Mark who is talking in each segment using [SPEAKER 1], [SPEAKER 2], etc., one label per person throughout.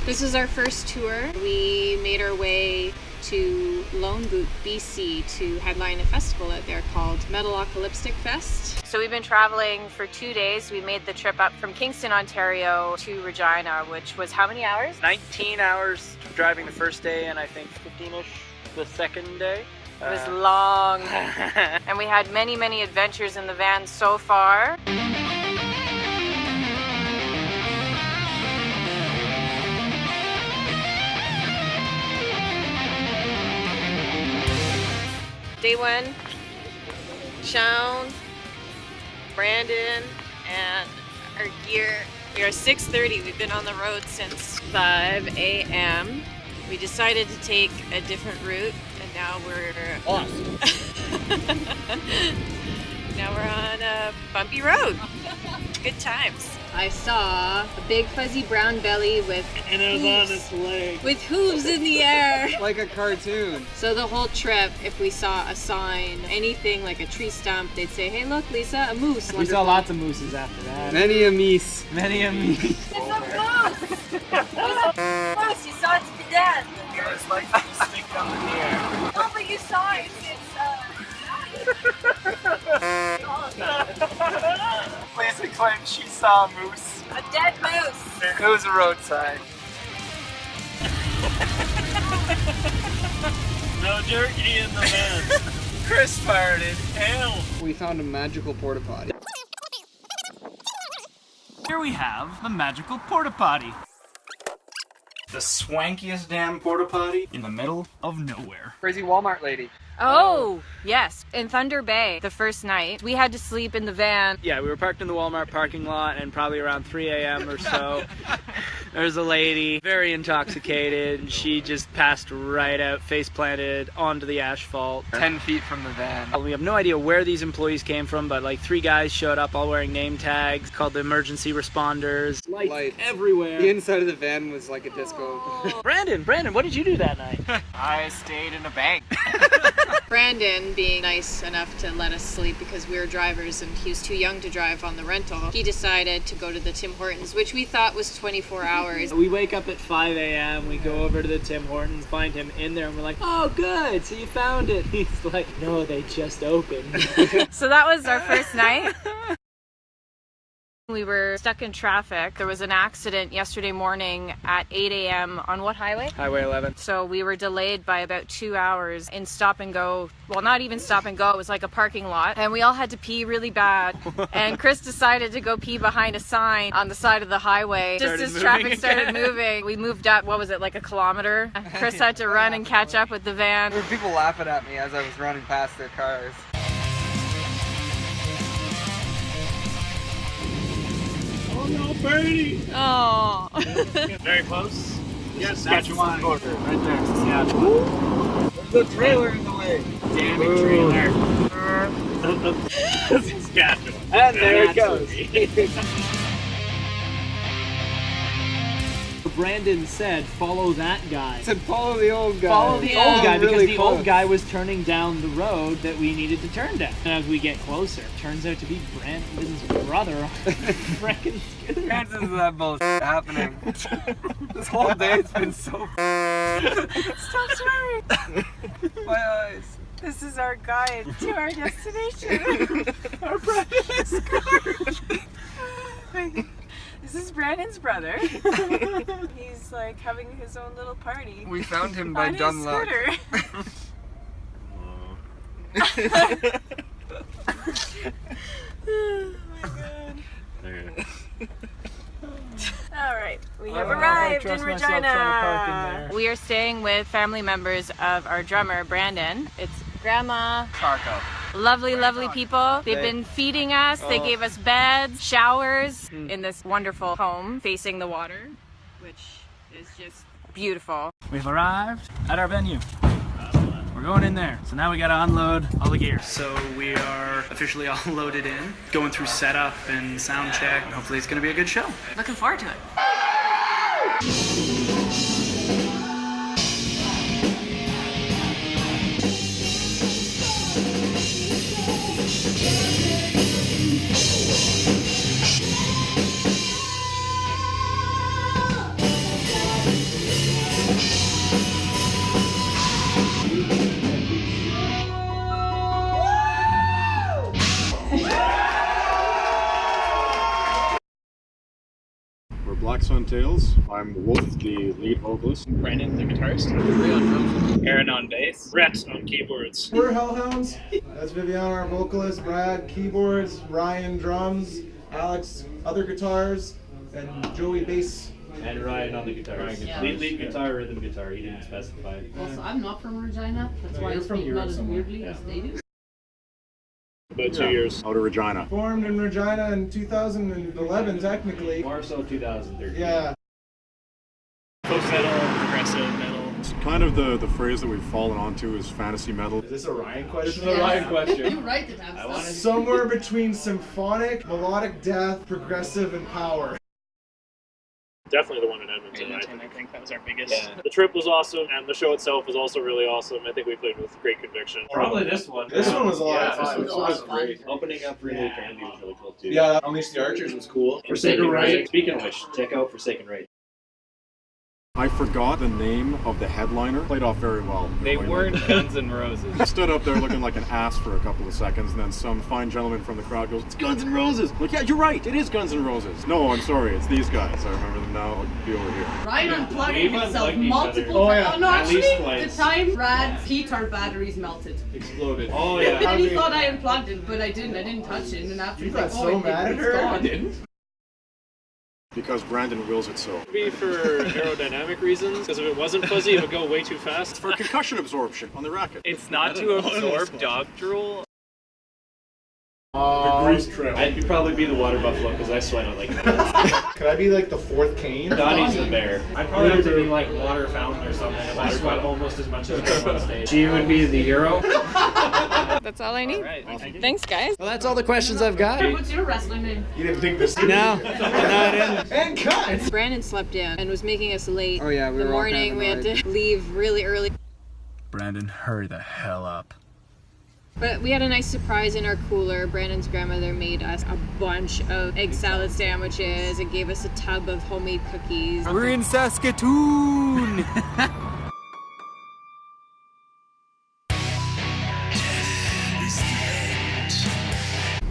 [SPEAKER 1] This was our first tour. We made our way to Lone Boot, BC to headline a festival out there called Metalocalyptic Fest. So we've been traveling for 2 days. We made the trip up from Kingston, Ontario to Regina, which was how many hours?
[SPEAKER 2] 19 hours driving the first day and I think 15-ish the second day.
[SPEAKER 1] It was long. And we had many, many adventures in the van so far. Day one, Sean, Brandon, and our gear. We are 6:30. We've been on the road since 5 a.m. We decided to take a different route, and now we're
[SPEAKER 2] Awesome.
[SPEAKER 1] now we're on a bumpy road. Good times. I saw a big fuzzy brown belly with
[SPEAKER 2] And it was
[SPEAKER 1] hooves,
[SPEAKER 2] on its leg.
[SPEAKER 1] with hooves in the air.
[SPEAKER 3] Like a cartoon.
[SPEAKER 1] So the whole trip, if we saw a sign, anything like a tree stump, they'd say, "Hey, look, Lisa, a moose."
[SPEAKER 4] We saw lots of mooses after that.
[SPEAKER 3] Many a meese.
[SPEAKER 4] Many a meese.
[SPEAKER 1] It's a moose! Moose, you saw it to the death.
[SPEAKER 2] It's like you stick them in the air.
[SPEAKER 1] Oh, but you saw it.
[SPEAKER 2] Lisa claims she saw a moose.
[SPEAKER 1] A dead moose.
[SPEAKER 2] It was a road sign. No jerky in the van. Chris farted. Hell.
[SPEAKER 3] We found a magical porta potty.
[SPEAKER 4] Here we have the magical porta potty. The swankiest damn porta potty in the middle of nowhere.
[SPEAKER 3] Crazy Walmart lady.
[SPEAKER 1] Oh, yes. In Thunder Bay, the first night, we had to sleep in the van.
[SPEAKER 2] Yeah, we were parked in the Walmart parking lot and probably around 3 a.m. or so. There's a lady, very intoxicated, and she just passed right out, face planted onto the asphalt.
[SPEAKER 3] 10 feet from the van.
[SPEAKER 2] We have no idea where these employees came from, but like 3 guys showed up all wearing name tags called the emergency responders.
[SPEAKER 3] Lights.
[SPEAKER 2] Everywhere.
[SPEAKER 3] The inside of the van was like a disco.
[SPEAKER 2] Brandon, what did you do that night?
[SPEAKER 4] I stayed in a bank.
[SPEAKER 1] Brandon, being nice enough to let us sleep because we were drivers and he was too young to drive on the rental, he decided to go to the Tim Hortons, which we thought was 24 hours.
[SPEAKER 2] We wake up at 5 a.m., we go over to the Tim Hortons, find him in there, and we're like, "Oh, good, so you found it." He's like, "No, they just opened."
[SPEAKER 1] So that was our first night. We were stuck in traffic. There was an accident yesterday morning at 8 a.m. on what highway?
[SPEAKER 2] Highway 11.
[SPEAKER 1] So we were delayed by about 2 hours in stop and go. Well, not even stop and go. It was like a parking lot. And we all had to pee really bad. And Chris decided to go pee behind a sign on the side of the highway. Just as traffic started moving, we moved up, what was it, like a kilometer? Chris had to run and catch up with the van.
[SPEAKER 3] There were people laughing at me as I was running past their cars.
[SPEAKER 2] Oh no, Bernie!
[SPEAKER 1] Oh.
[SPEAKER 4] Very close.
[SPEAKER 2] Yes,
[SPEAKER 4] Saskatchewan border, right there, Saskatchewan.
[SPEAKER 3] There's a trailer in the way.
[SPEAKER 4] Damn it, trailer. Saskatchewan.
[SPEAKER 2] And there it goes. Brandon said, "Follow that guy."
[SPEAKER 3] I said follow the old guy.
[SPEAKER 2] Follow the old guy because
[SPEAKER 3] really
[SPEAKER 2] the
[SPEAKER 3] close.
[SPEAKER 2] old guy was turning down the road that we needed to turn down. And as we get closer, turns out to be Brandon's brother on a freaking scooter.
[SPEAKER 3] Chances of that bullshit happening. This whole day it's been so.
[SPEAKER 1] Stop swearing.
[SPEAKER 3] My eyes.
[SPEAKER 1] This is our guide to our destination.
[SPEAKER 2] Our Brandon's
[SPEAKER 1] This is Brandon's brother. He's like having his own little party.
[SPEAKER 3] We found him by
[SPEAKER 1] on his
[SPEAKER 3] dumb luck.
[SPEAKER 1] scooter. Oh my god. Alright, we have arrived in Regina. We are staying with family members of our drummer, Brandon. It's Grandma.
[SPEAKER 3] Charco.
[SPEAKER 1] Lovely, lovely people. They've been feeding us. They gave us beds, showers in this wonderful home facing the water, which is just beautiful.
[SPEAKER 4] We've arrived at our venue. We're going in there. So now we gotta unload all the gear.
[SPEAKER 2] So we are officially all loaded in, going through setup and sound check. Hopefully it's gonna be a good show.
[SPEAKER 1] Looking forward to it.
[SPEAKER 5] Black Sun Tales. I'm Wolf, the lead vocalist.
[SPEAKER 6] Brandon, the guitarist. Aaron on bass. Rhett on keyboards.
[SPEAKER 7] We're Hellhounds. That's Viviana, our vocalist. Brad, keyboards. Ryan, drums. Alex, other guitars. And Joey, bass.
[SPEAKER 8] And Ryan on the guitar.
[SPEAKER 9] Yeah.
[SPEAKER 8] Lead guitar, rhythm guitar. He didn't specify.
[SPEAKER 9] Also, I'm not from Regina. That's why I speak not as weirdly as they do.
[SPEAKER 6] About 2 years.
[SPEAKER 5] Out of Regina.
[SPEAKER 7] Formed in Regina in 2011, technically.
[SPEAKER 8] More so 2013.
[SPEAKER 7] Yeah.
[SPEAKER 6] Folk metal, progressive metal.
[SPEAKER 5] It's kind of the phrase that we've fallen onto is fantasy metal.
[SPEAKER 7] Is this a Ryan question?
[SPEAKER 8] This is a Ryan question.
[SPEAKER 9] You write the damn stuff.
[SPEAKER 7] Somewhere between symphonic, melodic death, progressive, and power.
[SPEAKER 6] Definitely the one in Edmonton.
[SPEAKER 4] I think that was our biggest.
[SPEAKER 8] Yeah.
[SPEAKER 6] The trip was awesome, and the show itself was also really awesome. I think we played with great conviction.
[SPEAKER 8] Probably this one.
[SPEAKER 7] This one was a lot of
[SPEAKER 9] This
[SPEAKER 7] fun.
[SPEAKER 9] was a lot of fun.
[SPEAKER 8] Opening up for New Candy was really cool too.
[SPEAKER 7] Yeah, Unleash the Archers was cool.
[SPEAKER 8] Forsaken Right. Speaking of which, check out Forsaken Right.
[SPEAKER 5] I forgot the name of the headliner. Played off very well.
[SPEAKER 4] They weren't Guns N' Roses.
[SPEAKER 5] He stood up there looking like an ass for a couple of seconds, and then some fine gentleman from the crowd goes, "It's Guns N' Roses!" I'm like, yeah, you're right, it is Guns N' Roses. No, I'm sorry, it's these guys. I remember them now. I'll be over here.
[SPEAKER 9] Ryan unplugged
[SPEAKER 8] We've
[SPEAKER 9] himself
[SPEAKER 8] unplugged each
[SPEAKER 9] multiple
[SPEAKER 8] other.
[SPEAKER 9] times. Oh, no,
[SPEAKER 8] At least
[SPEAKER 9] actually,
[SPEAKER 8] twice.
[SPEAKER 9] the time Brad's guitar batteries melted.
[SPEAKER 8] Exploded. Oh
[SPEAKER 9] And
[SPEAKER 8] yeah.
[SPEAKER 9] then he thought I unplugged it, but I didn't. I didn't touch it. And then after
[SPEAKER 7] You
[SPEAKER 9] he's like,
[SPEAKER 7] got
[SPEAKER 9] oh,
[SPEAKER 7] so
[SPEAKER 9] it
[SPEAKER 7] mad at
[SPEAKER 9] it's
[SPEAKER 7] her?
[SPEAKER 9] gone.
[SPEAKER 7] I didn't.
[SPEAKER 5] Because Brandon wills it so.
[SPEAKER 6] Maybe for aerodynamic reasons, because if it wasn't fuzzy, it would go way too fast.
[SPEAKER 5] For concussion absorption on the racket.
[SPEAKER 4] It's not to absorb dog drool.
[SPEAKER 5] Grease trail.
[SPEAKER 8] I'd probably be the water buffalo because I sweat out like that.
[SPEAKER 7] Could I be like the fourth Kane?
[SPEAKER 8] Donnie's the bear. I'd probably have to be like water fountain or something. If I sweat almost as much as I am on stage.
[SPEAKER 2] She would be the Euro.
[SPEAKER 1] That's all I need.
[SPEAKER 4] Right.
[SPEAKER 1] Thanks, guys.
[SPEAKER 2] Well, that's all the questions I've got.
[SPEAKER 9] What's your wrestling name?
[SPEAKER 7] You didn't think this?
[SPEAKER 2] No, I didn't.
[SPEAKER 7] And cut!
[SPEAKER 1] Brandon slept in and was making us late.
[SPEAKER 3] Oh yeah, we
[SPEAKER 1] The
[SPEAKER 3] were all kind
[SPEAKER 1] morning
[SPEAKER 3] of
[SPEAKER 1] we had
[SPEAKER 3] annoyed.
[SPEAKER 1] to leave really early.
[SPEAKER 4] Brandon, hurry the hell up.
[SPEAKER 1] But we had a nice surprise in our cooler. Brandon's grandmother made us a bunch of egg salad sandwiches and gave us a tub of homemade cookies.
[SPEAKER 4] We're in Saskatoon!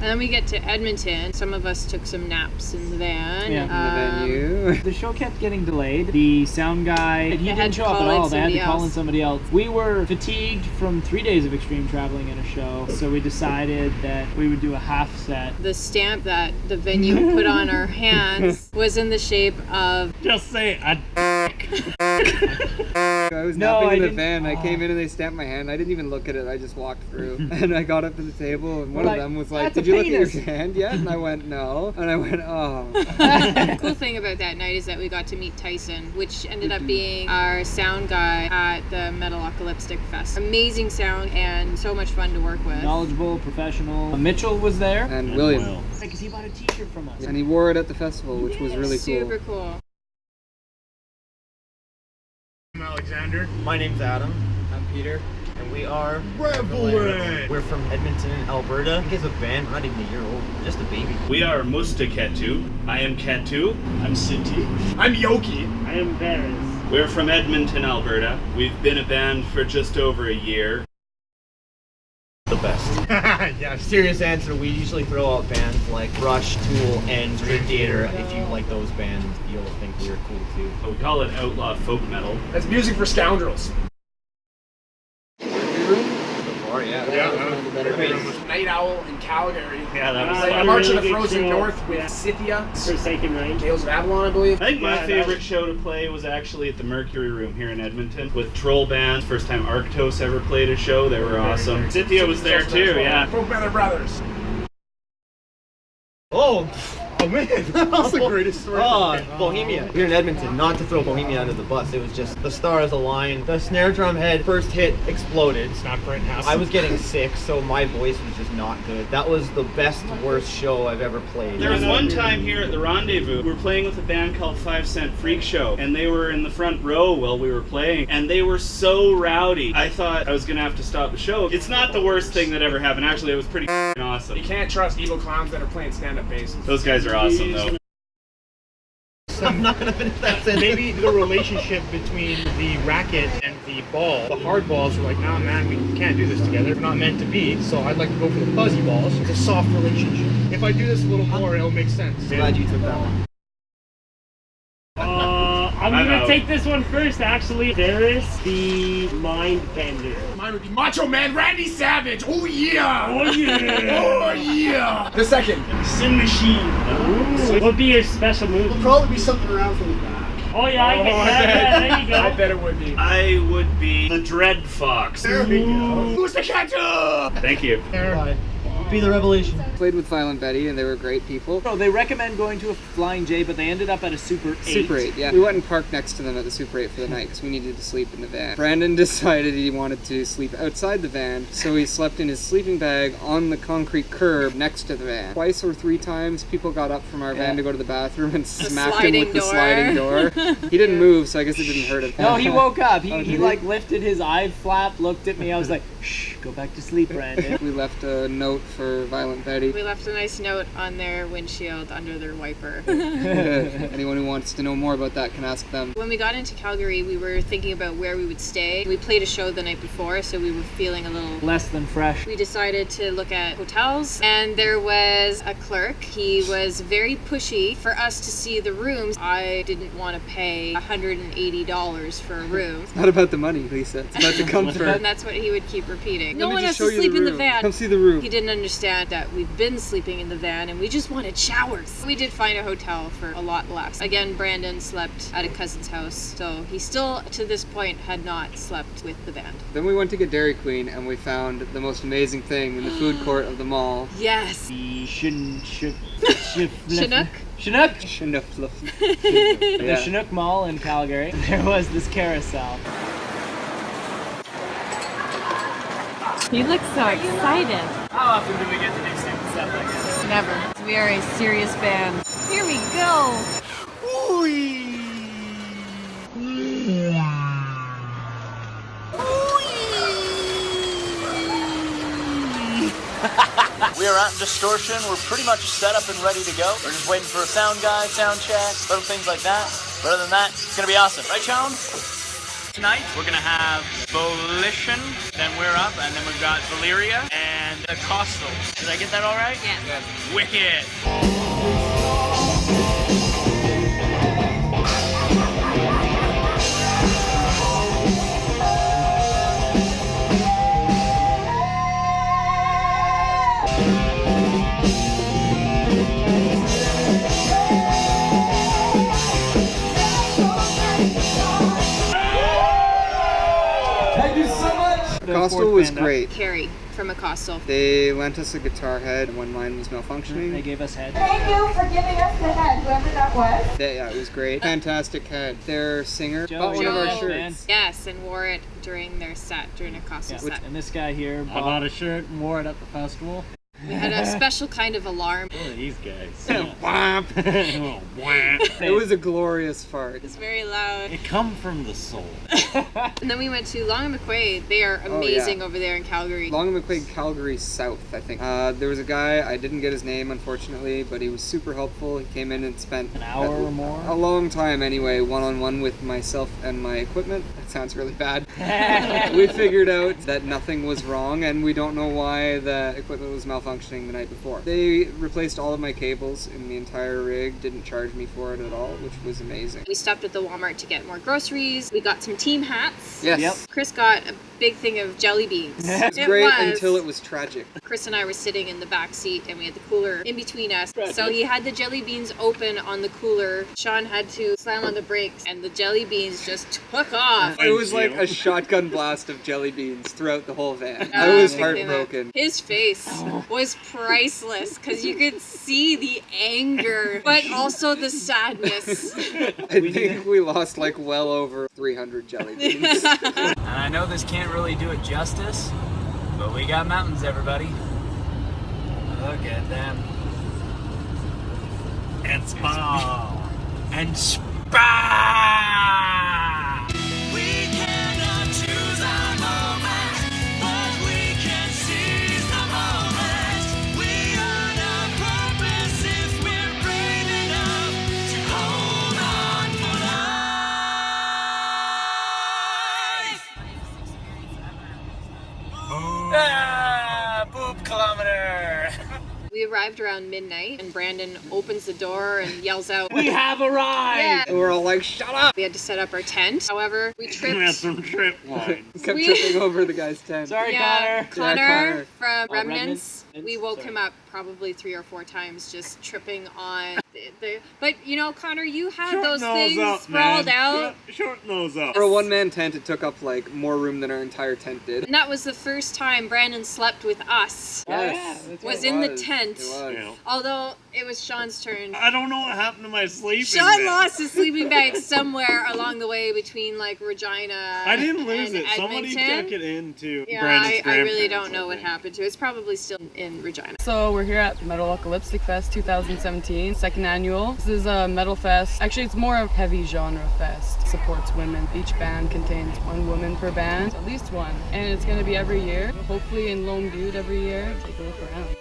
[SPEAKER 1] And then we get to Edmonton. Some of us took some naps in the van.
[SPEAKER 2] Yeah, in
[SPEAKER 3] the venue.
[SPEAKER 2] The show kept getting delayed. The sound guy, he
[SPEAKER 1] had
[SPEAKER 2] didn't
[SPEAKER 1] to
[SPEAKER 2] show up
[SPEAKER 1] call
[SPEAKER 2] at
[SPEAKER 1] in
[SPEAKER 2] all. They had to
[SPEAKER 1] somebody
[SPEAKER 2] call in
[SPEAKER 1] else.
[SPEAKER 2] somebody else. We were fatigued from 3 days of extreme traveling in a show, so we decided that we would do a half set.
[SPEAKER 1] The stamp that the venue put on our hands was in the shape of
[SPEAKER 2] Just say a
[SPEAKER 3] I was
[SPEAKER 2] No,
[SPEAKER 3] napping
[SPEAKER 2] I
[SPEAKER 3] in the
[SPEAKER 2] didn't-
[SPEAKER 3] van. I came in and they stamped my hand. I didn't even look at it. I just walked through. And I got up to the table and one
[SPEAKER 2] Like,
[SPEAKER 3] of them was like,
[SPEAKER 2] "That's a
[SPEAKER 3] "Did you look at
[SPEAKER 2] penis."
[SPEAKER 3] your hand yet?" And I went, "No." And I went, "Oh."
[SPEAKER 1] The cool thing about that night is that we got to meet Tyson, which ended up being our sound guy at the Metalocalyptic Fest. Amazing sound and so much fun to work with.
[SPEAKER 2] knowledgeable, professional. Mitchell was there.
[SPEAKER 3] And William.
[SPEAKER 2] Because he bought a t-shirt from us.
[SPEAKER 3] And he wore it at the festival, which was really cool.
[SPEAKER 1] Super cool.
[SPEAKER 6] I'm Alexander.
[SPEAKER 10] My name's Adam. I'm Peter. And we are Reveling. We're from Edmonton, Alberta. You guys have a band. We're not even a year old. We're just a baby.
[SPEAKER 6] We are Musta Ketu. I am Ketu. I'm Sinti.
[SPEAKER 7] I'm Yoki.
[SPEAKER 6] I am Varys. We're from Edmonton, Alberta. We've been a band for just over a year.
[SPEAKER 10] The best.
[SPEAKER 6] Yeah.
[SPEAKER 10] Serious answer, we usually throw out bands like Rush, Tool, and Dream Theater. If you like those bands, you'll think we're cool too.
[SPEAKER 6] We call it outlaw folk metal.
[SPEAKER 7] That's music for scoundrels. Night Owl in Calgary.
[SPEAKER 6] Yeah, that was
[SPEAKER 7] Like
[SPEAKER 6] fun.
[SPEAKER 7] a March of the
[SPEAKER 6] Really good
[SPEAKER 7] Frozen
[SPEAKER 6] show.
[SPEAKER 7] North with Scythia.
[SPEAKER 6] Forsaken Right.
[SPEAKER 7] Tales of Avalon, I believe.
[SPEAKER 6] I think my favorite show to play was actually at the Mercury Room here in Edmonton with Troll Band. First time Arctos ever played a show. They were awesome. Cynthia was there too, yeah.
[SPEAKER 7] Folk Brother Brothers.
[SPEAKER 10] Oh man,
[SPEAKER 7] That's the greatest story.
[SPEAKER 10] Bohemia. Here in Edmonton, not to throw Bohemia under the bus, it was just the stars aligned. The snare drum head first hit exploded.
[SPEAKER 6] It's not Brent House.
[SPEAKER 10] I was getting sick, so my voice was just not good. That was the best, worst show I've ever played.
[SPEAKER 6] There was one time here at the Rendezvous, we were playing with a band called 5 Cent Freak Show, and they were in the front row while we were playing, and they were so rowdy. I thought I was gonna have to stop the show. It's not the worst thing that ever happened. Actually, it was pretty awesome.
[SPEAKER 7] You can't trust evil clowns that are playing stand-up bass.
[SPEAKER 6] Those guys are awesome, though.
[SPEAKER 10] I'm not gonna finish that sentence.
[SPEAKER 6] Maybe the relationship between the racket and the ball, the hard balls were like, nah man, we can't do this together. We're not meant to be. So I'd like to go for the fuzzy balls. It's a soft relationship. If I do this a little more, it'll make sense.
[SPEAKER 10] Glad you took that one.
[SPEAKER 8] I'm gonna take this one first, actually. Ferris the Mind Bender.
[SPEAKER 11] Mine would be Macho Man Randy Savage. Oh yeah!
[SPEAKER 8] Oh yeah!
[SPEAKER 11] Oh yeah! The second.
[SPEAKER 8] Sin Machine. What would be your special move?
[SPEAKER 11] It'll probably be something around from the back.
[SPEAKER 8] Oh yeah, I get that. Yeah, there you go.
[SPEAKER 11] I bet it would be.
[SPEAKER 6] I would be the Dread Fox.
[SPEAKER 11] There we go. Who's the catcher?
[SPEAKER 6] Thank you.
[SPEAKER 10] Bye. Be the revelation.
[SPEAKER 3] Played with Violent Betty, and they were great people.
[SPEAKER 2] Oh, they recommend going to a Flying J, but they ended up at a Super 8.
[SPEAKER 3] Super 8, yeah. We went and parked next to them at the Super 8 for the night because we needed to sleep in the van. Brandon decided he wanted to sleep outside the van, so he slept in his sleeping bag on the concrete curb next to the van. Twice or 3 times, people got up from our van to go to the bathroom and smacked him with the sliding door. He didn't move, so I guess it didn't hurt him.
[SPEAKER 2] No, he woke up. He like lifted his eye flap, looked at me. I was like, shh, go back to sleep, Brandon.
[SPEAKER 3] We left a note for Violent Betty.
[SPEAKER 1] We left a nice note on their windshield under their wiper.
[SPEAKER 3] Anyone who wants to know more about that can ask them.
[SPEAKER 1] When we got into Calgary, we were thinking about where we would stay. We played a show the night before, so we were feeling a little
[SPEAKER 2] less than fresh.
[SPEAKER 1] We decided to look at hotels, and there was a clerk. He was very pushy for us to see the rooms. I didn't want to pay $180 for a room.
[SPEAKER 3] It's not about the money, Lisa. It's about the comfort.
[SPEAKER 1] And that's what he would keep repeating. No
[SPEAKER 3] Let me
[SPEAKER 1] one has
[SPEAKER 3] just
[SPEAKER 1] to
[SPEAKER 3] show you
[SPEAKER 1] sleep in the
[SPEAKER 3] room.
[SPEAKER 1] van.
[SPEAKER 3] Come see the room.
[SPEAKER 1] He didn't understand that we've been sleeping in the van and we just wanted showers. We did find a hotel for a lot less. Again, Brandon slept at a cousin's house, so he still, to this point, had not slept with the band.
[SPEAKER 3] Then we went to get Dairy Queen and we found the most amazing thing in the food court of the mall.
[SPEAKER 1] Yes.
[SPEAKER 2] The
[SPEAKER 1] Chinook?
[SPEAKER 2] Chinook?
[SPEAKER 3] Chinook.
[SPEAKER 2] The Chinook Mall in Calgary. There was this carousel.
[SPEAKER 1] You look so excited.
[SPEAKER 2] How often do we get to do stupid stuff like this?
[SPEAKER 1] Never. We are a serious band. Here we go.
[SPEAKER 12] We are at Distortion. We're pretty much set up and ready to go. We're just waiting for a sound guy, sound check, little things like that. But other than that, it's gonna be awesome. Right, Sean?
[SPEAKER 4] Tonight, we're gonna have Volition, then We're Up, and then we've got Valyria and Costal. Did I get that all right?
[SPEAKER 1] Yeah.
[SPEAKER 4] Wicked.
[SPEAKER 7] Thank you so much.
[SPEAKER 3] Costal was great.
[SPEAKER 1] Carrie from Acostal.
[SPEAKER 3] They lent us a guitar head when mine was malfunctioning.
[SPEAKER 2] They gave us head.
[SPEAKER 13] Thank you for giving us the head, whoever that was.
[SPEAKER 3] Yeah, it was great. Fantastic head. Their singer bought one of our shirts.
[SPEAKER 1] Yes, and wore it during their set, during Acostal set.
[SPEAKER 2] And this guy here
[SPEAKER 8] bought a shirt and wore it at the festival.
[SPEAKER 1] We had a special kind of alarm.
[SPEAKER 8] What are these guys?
[SPEAKER 3] It was a glorious fart.
[SPEAKER 1] It's very loud.
[SPEAKER 8] It come from the soul.
[SPEAKER 1] And then we went to Long and McQuaid. They are amazing over there in Calgary.
[SPEAKER 3] Long and McQuaid, Calgary South, I think. There was a guy, I didn't get his name unfortunately, but he was super helpful. He came in and spent
[SPEAKER 2] an hour or more?
[SPEAKER 3] A long time anyway, one-on-one with myself and my equipment. That sounds really bad. We figured out that nothing was wrong and we don't know why the equipment was malfunctioning the night before. They replaced all of my cables in the entire rig, didn't charge me for it at all, which was amazing.
[SPEAKER 1] We stopped at the Walmart to get more groceries. We got some team hats.
[SPEAKER 3] Yes. Yep.
[SPEAKER 1] Chris got a big thing of jelly beans.
[SPEAKER 3] It was great until it was tragic.
[SPEAKER 1] Chris and I were sitting in the back seat and we had the cooler in between us. So he had the jelly beans open on the cooler. Sean had to slam on the brakes and the jelly beans just took off.
[SPEAKER 3] It was like a shotgun blast of jelly beans throughout the whole van. I was heartbroken.
[SPEAKER 1] His face was priceless because you could see the anger, but also the sadness.
[SPEAKER 3] I think we lost like well over 300 jelly beans.
[SPEAKER 2] And I know this can't really do it justice, but we got mountains, everybody. Look at them.
[SPEAKER 8] And spa.
[SPEAKER 2] And spa!
[SPEAKER 11] We cannot choose our moment, but we can seize the moment. We earn our purpose if we're brave enough to hold on for life.
[SPEAKER 2] Ah, boob kilometer!
[SPEAKER 1] We arrived arrived around midnight, and Brandon opens the door and yells out,
[SPEAKER 2] "We have arrived!"
[SPEAKER 1] Yeah.
[SPEAKER 3] And we're all like, shut up!
[SPEAKER 1] We had to set up our tent. However, we tripped.
[SPEAKER 2] We had some trip wine.
[SPEAKER 3] Kept tripping over the guy's tent.
[SPEAKER 2] Sorry,
[SPEAKER 1] Yeah,
[SPEAKER 2] Connor.
[SPEAKER 1] Connor from
[SPEAKER 2] Oh,
[SPEAKER 1] Remnants.
[SPEAKER 2] Remnants?
[SPEAKER 1] We woke
[SPEAKER 2] Sorry.
[SPEAKER 1] him up probably 3 or 4 times just tripping on the but you know, Connor, you had
[SPEAKER 5] Short
[SPEAKER 1] those
[SPEAKER 5] nose
[SPEAKER 1] things
[SPEAKER 5] up,
[SPEAKER 1] sprawled
[SPEAKER 5] man.
[SPEAKER 1] out.
[SPEAKER 5] Short nose up.
[SPEAKER 3] For a one-man tent, it took up like more room than our entire tent did.
[SPEAKER 1] And that was the first time Brandon slept with us.
[SPEAKER 3] Yes.
[SPEAKER 1] Was
[SPEAKER 3] It
[SPEAKER 1] in the
[SPEAKER 3] was.
[SPEAKER 1] tent.
[SPEAKER 3] It was.
[SPEAKER 5] Yeah.
[SPEAKER 1] Although it was Sean's turn.
[SPEAKER 5] I don't know what happened to my sleeping
[SPEAKER 1] Sean
[SPEAKER 5] bag.
[SPEAKER 1] lost his sleeping bag somewhere along the way between like Regina
[SPEAKER 5] I didn't lose
[SPEAKER 1] and
[SPEAKER 5] it. Somebody
[SPEAKER 1] Edmonton.
[SPEAKER 5] took it into
[SPEAKER 1] Yeah,
[SPEAKER 5] Brandon's
[SPEAKER 1] I really
[SPEAKER 5] grandparents,
[SPEAKER 1] don't know
[SPEAKER 5] I
[SPEAKER 1] what
[SPEAKER 5] think.
[SPEAKER 1] happened to it. It's probably still in Regina.
[SPEAKER 14] So we're here at Metalocalyptic Fest 2017, second annual. This is a metal fest. Actually, it's more of heavy genre fest. It supports women. Each band contains 1 woman per band, at least 1. And it's going to be every year, hopefully in Lone Butte every year. Take a look around.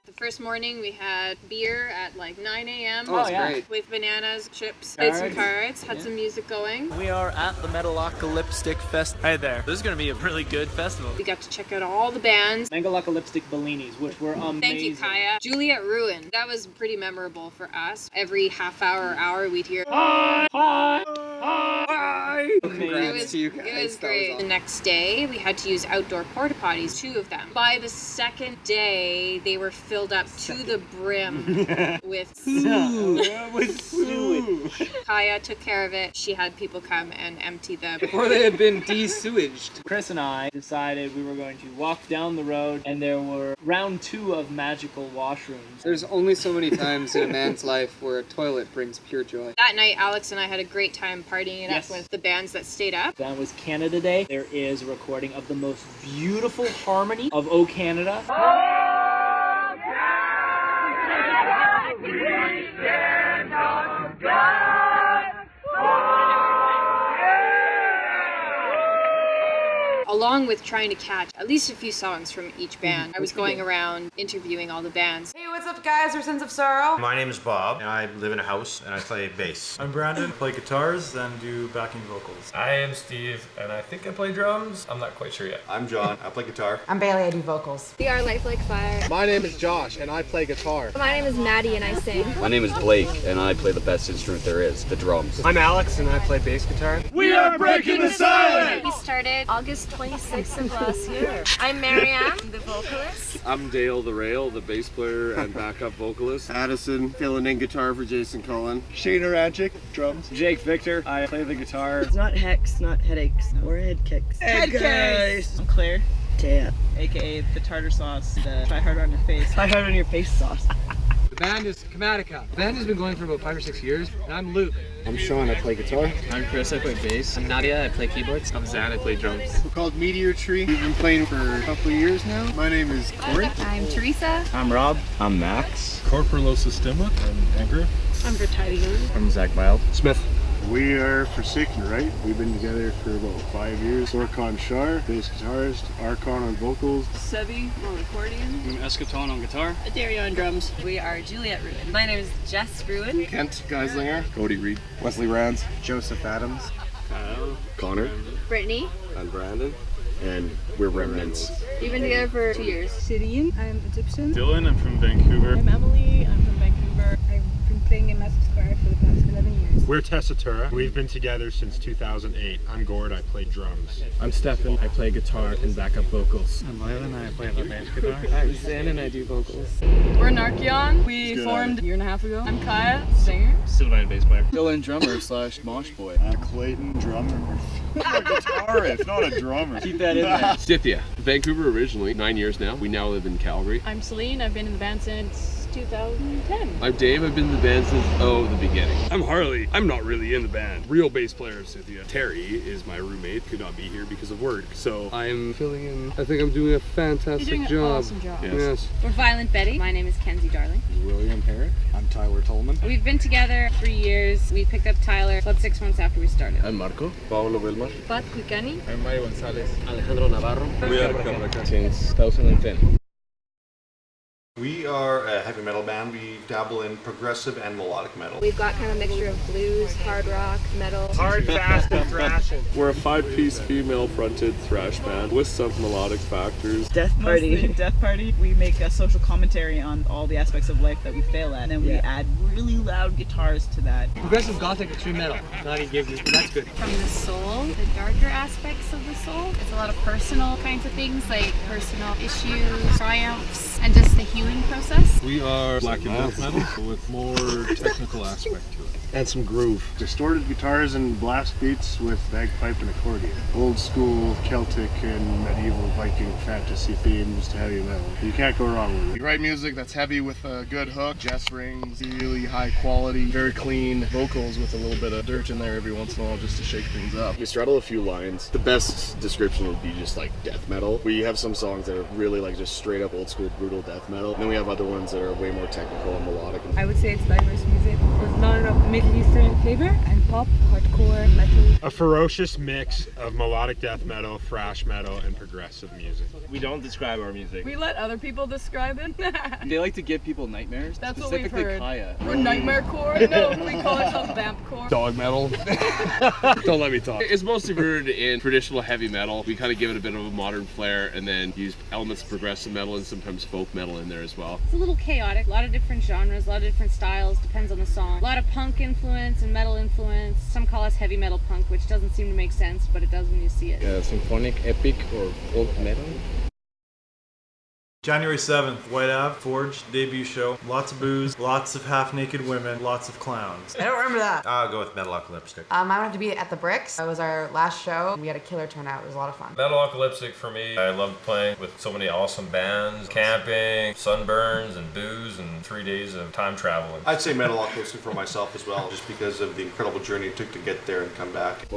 [SPEAKER 1] The first morning we had beer at like 9 a.m.
[SPEAKER 3] Oh, that's great.
[SPEAKER 1] With bananas, chips, played some
[SPEAKER 2] Cards.
[SPEAKER 1] cards, had
[SPEAKER 2] Yeah.
[SPEAKER 1] some music going.
[SPEAKER 12] We are at the Metalocalyptic Fest. Hi there. This is going to be a really good festival.
[SPEAKER 1] We got to check out all the bands.
[SPEAKER 2] Megalocalyptic Bellinis, which were amazing.
[SPEAKER 1] Thank you, Kaya. Juliet Ruin. That was pretty memorable for us. Every half hour or hour we'd hear.
[SPEAKER 2] Hi!
[SPEAKER 3] Congrats to you guys.
[SPEAKER 1] It was
[SPEAKER 3] That
[SPEAKER 1] great.
[SPEAKER 3] awesome.
[SPEAKER 1] The next day, we had to use outdoor porta potties, 2 of them. By the second day, they were filled up to the brim with
[SPEAKER 2] With sewage.
[SPEAKER 1] Kaya took care of it. She had people come and empty them.
[SPEAKER 3] Before they had been de-sewaged.
[SPEAKER 2] Chris and I decided we were going to walk down the road, and there were round 2 of magical washrooms.
[SPEAKER 3] There's only so many times in a man's life where a toilet brings pure joy.
[SPEAKER 1] That night, Alex and I had a great time partying it
[SPEAKER 2] Yes.
[SPEAKER 1] up with the bands that stayed up.
[SPEAKER 2] That was Canada Day. There is a recording of the most beautiful harmony of O Canada.
[SPEAKER 1] Along with trying to catch at least a few songs from each band. I was going around interviewing all the bands.
[SPEAKER 15] Hey, what's up, guys? We're Sons of Sorrow.
[SPEAKER 10] My name is Bob, and I live in a house, and I play bass.
[SPEAKER 16] I'm Brandon, play guitars and do backing vocals.
[SPEAKER 17] I am Steve, and I think I play drums. I'm not quite sure yet.
[SPEAKER 18] I'm John, I play guitar.
[SPEAKER 15] I'm Bailey, I do vocals.
[SPEAKER 19] We are Life Like Fire.
[SPEAKER 20] My name is Josh, and I play guitar.
[SPEAKER 19] My name is Maddie, and I sing.
[SPEAKER 21] My name is Blake, and I play the best instrument there is, the drums.
[SPEAKER 20] I'm Alex, and I play bass guitar.
[SPEAKER 11] We are breaking the silence!
[SPEAKER 19] We started August 26th of last year. I'm Marianne, the vocalist.
[SPEAKER 22] I'm Dale the Rail, the bass player and backup vocalist.
[SPEAKER 23] Addison, filling in guitar for Jason Cullen.
[SPEAKER 24] Shane Arancic, drums.
[SPEAKER 25] Jake Victor, I play the guitar.
[SPEAKER 26] It's not Hex, not Headaches, or Head Kicks.
[SPEAKER 25] Head
[SPEAKER 26] Guys!
[SPEAKER 25] I'm Claire,
[SPEAKER 26] Taya.
[SPEAKER 25] aka the tartar sauce, the try hard on your face.
[SPEAKER 26] Try hard on your face sauce.
[SPEAKER 27] The band is Chromatica. The band has been going for about 5 or 6 years, and I'm Luke.
[SPEAKER 20] I'm Sean, I play guitar.
[SPEAKER 28] I'm Chris, I play bass. I'm Nadia, I play keyboards. I'm Zan, I play drums.
[SPEAKER 23] We're called Meteor Tree. We've been playing for a couple of years now. My name is Corey.
[SPEAKER 19] I'm Teresa.
[SPEAKER 29] I'm Rob. I'm Max.
[SPEAKER 30] Corporal Systema. I'm Anchor.
[SPEAKER 19] I'm Bertidian.
[SPEAKER 29] I'm Zach Mild.
[SPEAKER 30] Smith.
[SPEAKER 23] We are Forsaken, right? We've been together for about 5 years. Sorkon Shar, bass guitarist. Archon on vocals.
[SPEAKER 26] Sebi on accordion.
[SPEAKER 25] I'm Eschaton on guitar.
[SPEAKER 26] Dario on drums.
[SPEAKER 31] We are Juliet Ruin. My name is Jess Ruin.
[SPEAKER 23] Kent Geislinger.
[SPEAKER 21] Cody Reed.
[SPEAKER 23] Wesley Rands. Joseph Adams.
[SPEAKER 30] Kyle.
[SPEAKER 21] Connor.
[SPEAKER 19] Brittany.
[SPEAKER 21] And Brandon. And we're Remnants.
[SPEAKER 19] We've been together for 2 years.
[SPEAKER 32] Sidian. I'm Egyptian.
[SPEAKER 30] Dylan, I'm from Vancouver.
[SPEAKER 32] I'm Emily. I'm from Vancouver. I've been playing in Massive Square for the past 11 years.
[SPEAKER 5] We're Tessitura. We've been together since 2008. I'm Gord, I play drums.
[SPEAKER 29] I'm Stefan. I play guitar and backup vocals.
[SPEAKER 30] I'm Lylan, I play the bass guitar.
[SPEAKER 26] I'm Zan, and I do vocals.
[SPEAKER 14] We're Narkion. We formed a year and a half ago. I'm Kaya, singer.
[SPEAKER 30] Sylvain, bass player.
[SPEAKER 29] Dylan, drummer / mosh boy.
[SPEAKER 23] I'm Clayton, drummer. A guitarist, not a drummer.
[SPEAKER 25] Keep that in there.
[SPEAKER 21] Cynthia. Vancouver originally, 9 years now. We now live in Calgary.
[SPEAKER 14] I'm Celine. I've been in the band since 2010.
[SPEAKER 21] I'm Dave. I've been in the band since, the beginning.
[SPEAKER 30] I'm Harley. I'm not really in the band. Real bass player is Cynthia. Terry is my roommate, could not be here because of work. So I'm filling in. I think I'm doing a fantastic
[SPEAKER 14] You're doing an
[SPEAKER 30] job.
[SPEAKER 14] awesome job.
[SPEAKER 30] Yes.
[SPEAKER 19] We're Violent Betty. My name is Kenzie Darling.
[SPEAKER 20] William Herrick. I'm Tyler Tolman.
[SPEAKER 19] We've been together 3 years. We picked up Tyler about 6 months after we started.
[SPEAKER 21] I'm Marco. Paulo Vilmar.
[SPEAKER 19] Pat Cuicani.
[SPEAKER 30] I'm Mario Gonzalez.
[SPEAKER 21] Alejandro Navarro.
[SPEAKER 30] We are Cabra
[SPEAKER 29] Since 2010.
[SPEAKER 33] We
[SPEAKER 1] are a heavy metal band. We dabble in progressive and melodic metal.
[SPEAKER 2] We've got kind of a mixture of blues, hard rock, metal.
[SPEAKER 29] Hard, fast, and thrashing.
[SPEAKER 21] We're a 5-piece female-fronted thrash band with some melodic factors.
[SPEAKER 25] Death Party. Death Party. We make a social commentary on all the aspects of life that we fail at, and then we add really loud guitars to that.
[SPEAKER 27] Progressive gothic extreme metal. Not even gives you, but that's good.
[SPEAKER 3] From the soul, the darker aspects of the soul. It's a lot of personal kinds of things, like personal issues, triumphs, and just the healing process.
[SPEAKER 4] We are black and death metal with more technical aspect to it.
[SPEAKER 23] And some groove. Distorted guitars and blast beats with bagpipe and accordion. Old school Celtic and medieval Viking fantasy themes to heavy metal. You can't go wrong with it.
[SPEAKER 6] We write music that's heavy with a good hook, jazz rings, really high quality, very clean vocals with a little bit of dirt in there every once in a while just to shake things up.
[SPEAKER 21] We straddle a few lines. The best description would be just like death metal. We have some songs that are really like just straight up old school brutal death metal. And then we have other ones that are way more technical and melodic.
[SPEAKER 32] I would say it's diverse music with a lot of Middle Eastern flavor and pop, hardcore, metal.
[SPEAKER 7] A ferocious mix of melodic death metal, thrash metal, and progressive music.
[SPEAKER 29] We don't describe our music.
[SPEAKER 14] We let other people describe it.
[SPEAKER 29] They like to give people nightmares.
[SPEAKER 14] That's what we've heard.
[SPEAKER 29] Kaya.
[SPEAKER 14] We're nightmare core. No, we call ourselves vamp core.
[SPEAKER 21] Dog metal. Don't let me talk. It's mostly rooted in traditional heavy metal. We kind of give it a bit of a modern flair and then use elements of progressive metal and sometimes folk metal in there as well.
[SPEAKER 3] It's a little chaotic, a lot of different genres, a lot of different styles, depends on the song. A lot of punk influence and metal influence. Some call us heavy metal punk, which doesn't seem to make sense, but it does when you see it.
[SPEAKER 29] Symphonic, epic, or folk metal.
[SPEAKER 16] January 7th, White Ave, Forge, debut show. Lots of booze, lots of half-naked women, lots of clowns.
[SPEAKER 15] I don't remember that.
[SPEAKER 1] I'll go with Metal Lipstick.
[SPEAKER 15] I would have to be at the Bricks. It was our last show. We had a killer turnout. It was a lot of fun.
[SPEAKER 17] Metalocalyptic for me. I love playing with so many awesome bands, camping, sunburns, and booze, and 3 days of time traveling.
[SPEAKER 1] I'd say Metalocalyptic for myself as well, just because of the incredible journey it took to get there and come back.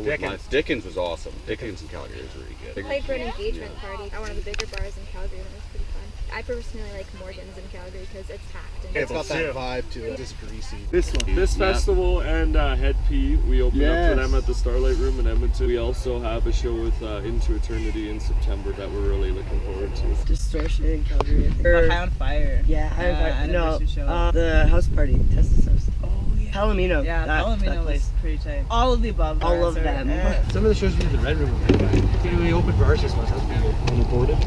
[SPEAKER 21] Dickens was awesome. Dickens in Calgary is really good.
[SPEAKER 2] I played for an engagement party at one of the bigger bars in Calgary, and it was pretty fun. I personally like Morgan's in Calgary because it's packed. And
[SPEAKER 6] It's got that vibe to it, just greasy.
[SPEAKER 23] This one.
[SPEAKER 21] This festival and Head P, we opened up for them at the Starlight Room in Edmonton. We also have a show with Into Eternity in September that we're really looking forward to.
[SPEAKER 26] Distortion in Calgary.
[SPEAKER 25] High on Fire.
[SPEAKER 26] Yeah, High on Fire. The house party, Tessitura. Oh yeah. Palomino.
[SPEAKER 25] Yeah, Palomino was pretty tight. All of the above.
[SPEAKER 26] All of them.
[SPEAKER 27] Some of the shows we did in the Red Room were pretty fun. We opened bars this once. That was pretty good.
[SPEAKER 23] On the boarded?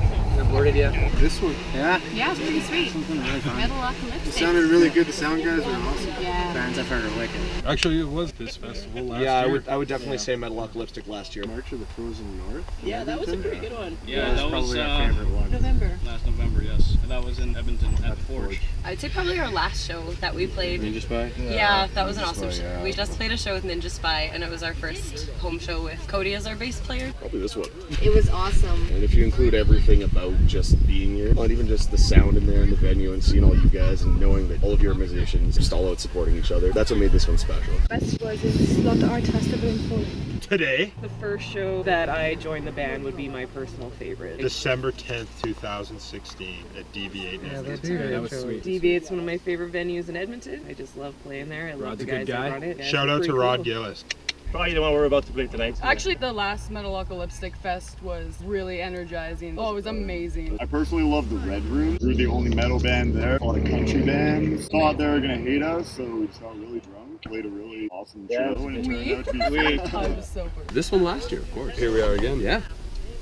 [SPEAKER 27] Boarded, yeah.
[SPEAKER 23] This one?
[SPEAKER 3] Yeah, it's pretty sweet.
[SPEAKER 23] Something really fun.
[SPEAKER 3] Metalocalyptic.
[SPEAKER 23] It sounded really good. The sound guys were awesome.
[SPEAKER 3] Yeah.
[SPEAKER 23] Bands I've heard are wicked.
[SPEAKER 4] Actually, it was this festival last year.
[SPEAKER 21] I would definitely say Metalocalyptic last year.
[SPEAKER 23] March of the Frozen North?
[SPEAKER 26] Yeah, that was a pretty good one.
[SPEAKER 23] Yeah, that was probably our favorite one.
[SPEAKER 3] November.
[SPEAKER 26] Last November, yes. And that was in Edmonton at Forge.
[SPEAKER 31] I'd say probably our last show that we played.
[SPEAKER 23] Ninja Spy?
[SPEAKER 31] Yeah, that was an
[SPEAKER 23] Ninja
[SPEAKER 31] awesome
[SPEAKER 23] Spy,
[SPEAKER 31] show.
[SPEAKER 23] yeah.
[SPEAKER 31] We just played a show with Ninja Spy, and it was our first home show with Cody as our bass player.
[SPEAKER 21] Probably this one.
[SPEAKER 3] It was awesome.
[SPEAKER 21] And if you include everything about just being here, not even just the sound in there in the venue and seeing all you guys and knowing that all of your musicians just all out supporting each other, that's what made this one special.
[SPEAKER 32] Best was in Slaughter Art Festival in Poland.
[SPEAKER 7] Today,
[SPEAKER 26] The first show that I joined the band would be my personal favorite.
[SPEAKER 7] December 10th, 2016 at DV8 in Edmonton.
[SPEAKER 26] That was sweet. DV8's one of my favorite venues in Edmonton. I just love playing there. I love
[SPEAKER 7] Rod's
[SPEAKER 26] the
[SPEAKER 7] a
[SPEAKER 26] guys
[SPEAKER 7] good guy.
[SPEAKER 26] that run it. Yeah,
[SPEAKER 7] Shout
[SPEAKER 26] it's
[SPEAKER 7] out to
[SPEAKER 26] pretty
[SPEAKER 7] Rod
[SPEAKER 26] cool.
[SPEAKER 7] Gillis.
[SPEAKER 29] Probably the one we're about to play tonight.
[SPEAKER 14] Actually, the last Metalocalyptic Fest was really energizing. Oh, it was amazing.
[SPEAKER 23] I personally love the Red Room. We're the only metal band there. A lot of country bands. Thought they were gonna hate us, so we just got really drunk. Played a really awesome show, and it turned out to be fun.
[SPEAKER 14] I'm sober.
[SPEAKER 21] This one last year, of course. Here we are again. Yeah.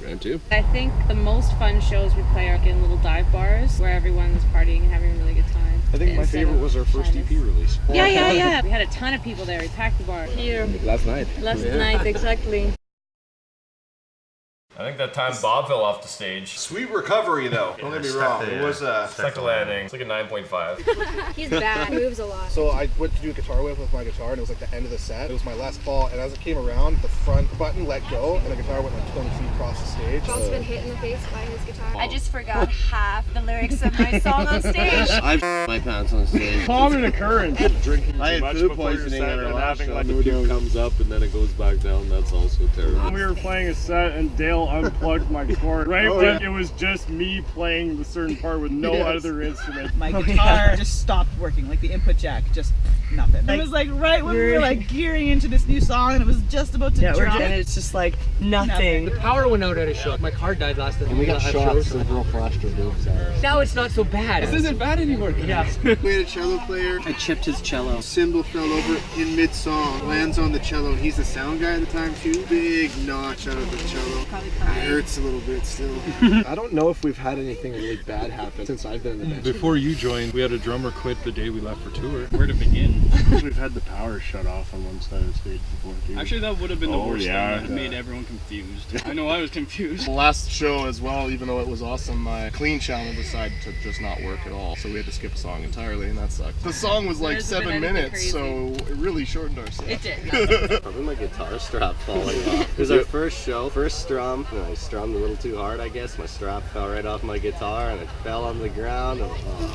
[SPEAKER 21] Round two.
[SPEAKER 3] I think the most fun shows we play are in little dive bars where everyone's partying and having a really good time.
[SPEAKER 20] I think my favorite was our first EP release.
[SPEAKER 3] Yeah. We had a ton of people there. We packed the bar. Here.
[SPEAKER 20] Last night.
[SPEAKER 3] Last night, exactly.
[SPEAKER 17] I think that time Bob fell off the stage.
[SPEAKER 1] Sweet recovery, though. Don't get me wrong. It was
[SPEAKER 17] Stuck the landing. It's like a 9.5.
[SPEAKER 2] He's bad. Moves a lot.
[SPEAKER 6] So I went to do a guitar whip with my guitar, and it was like the end of the set. It was my last fall, and as it came around, the front button let go, and the guitar went like 20 feet across the stage.
[SPEAKER 2] Bob's been hit in the face by his guitar.
[SPEAKER 3] I just forgot half the lyrics of my song on stage.
[SPEAKER 21] I my pants on stage.
[SPEAKER 23] Common occurrence. Drinking
[SPEAKER 20] I
[SPEAKER 23] too
[SPEAKER 20] had
[SPEAKER 23] much
[SPEAKER 20] food
[SPEAKER 23] before your
[SPEAKER 20] poisoning
[SPEAKER 23] set
[SPEAKER 20] at our
[SPEAKER 23] and
[SPEAKER 20] last
[SPEAKER 23] having
[SPEAKER 20] show.
[SPEAKER 23] like
[SPEAKER 21] The puke comes up and then it goes back down. That's also terrible.
[SPEAKER 23] we were playing a set and Dale unplugged my chord right when it was just me playing the certain part with no other instrument.
[SPEAKER 25] My guitar just stopped working. nothing. Like the input jack, just nothing. It was like right when we were like gearing into this new song and it was just about to drop.
[SPEAKER 26] And it's just like nothing.
[SPEAKER 27] The power went out at a show. My car died last time.
[SPEAKER 23] And we got shots and the girl flashed her boobs at us.
[SPEAKER 27] Now it's not so bad.
[SPEAKER 21] This isn't bad anymore.
[SPEAKER 27] Yeah.
[SPEAKER 23] We had a cello player.
[SPEAKER 26] I chipped his cello.
[SPEAKER 23] Cymbal fell over in mid-song, lands on the cello, and he's the sound guy at the time too. Big notch out of the cello.
[SPEAKER 25] Probably
[SPEAKER 23] It hurts a little bit still. I don't know if we've had anything really bad happen since I've been in the band.
[SPEAKER 4] Before you joined, we had a drummer quit the day we left for tour.
[SPEAKER 29] Where to begin?
[SPEAKER 23] We've had the power shut off on one side of the stage before too.
[SPEAKER 29] Actually, that would have been the worst thing. It made everyone confused. I know I was confused.
[SPEAKER 6] The last show as well, even though it was awesome, my clean channel decided to just not work at all. So we had to skip a song entirely, and that sucked. The song was like 7 minutes, so it really shortened our set.
[SPEAKER 31] It did.
[SPEAKER 5] Probably my guitar strap falling off. It was our first show, first strum. And I strummed a little too hard, I guess. My strap fell right off my guitar and it fell on the ground.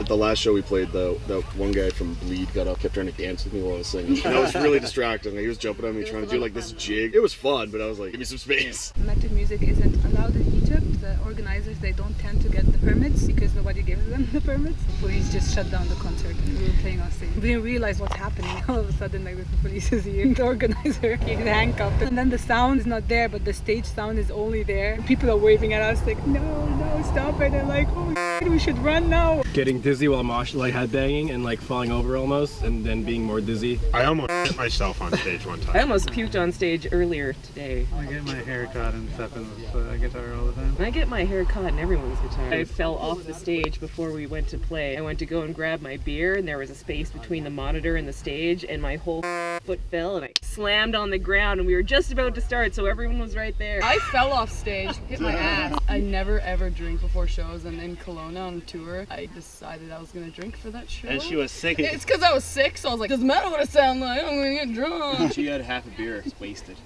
[SPEAKER 6] At the last show we played, the one guy from Bleed got up, kept trying to dance with me while I was singing. And that was really distracting. He was jumping on me trying to do like this jig. It was fun, but I was like, give me some space.
[SPEAKER 32] Metal music isn't allowed in Egypt. The organizers, they don't tend to get the permits because nobody gives them the permits. The police just shut down the concert and we were playing on stage. We didn't realize what's happening. All of a sudden, like, the police is here. The organizer, he's handcuffed. And then the sound is not there, but the stage sound is only there. People are waving at us like, no, stop it. And like, oh shit, we should run now.
[SPEAKER 29] Getting dizzy while like headbanging and like falling over almost, and then being more dizzy.
[SPEAKER 7] I almost hit myself on stage one time.
[SPEAKER 31] I almost puked on stage earlier today.
[SPEAKER 27] I get my hair cut and step in the guitar all the time.
[SPEAKER 31] I get my hair cut in everyone's guitar. I fell off the stage before we went to play. I went to go and grab my beer and there was a space between the monitor and the stage and my whole foot fell and I slammed on the ground and we were just about to start, so everyone was right there.
[SPEAKER 14] I fell off stage, hit my ass. I never ever drink before shows, and in Kelowna on tour, I decided I was gonna drink for that show.
[SPEAKER 29] And she was sick.
[SPEAKER 14] It's because I was sick, so I was like, doesn't matter what I sound like, I'm gonna get drunk.
[SPEAKER 29] She had half a beer, it's wasted.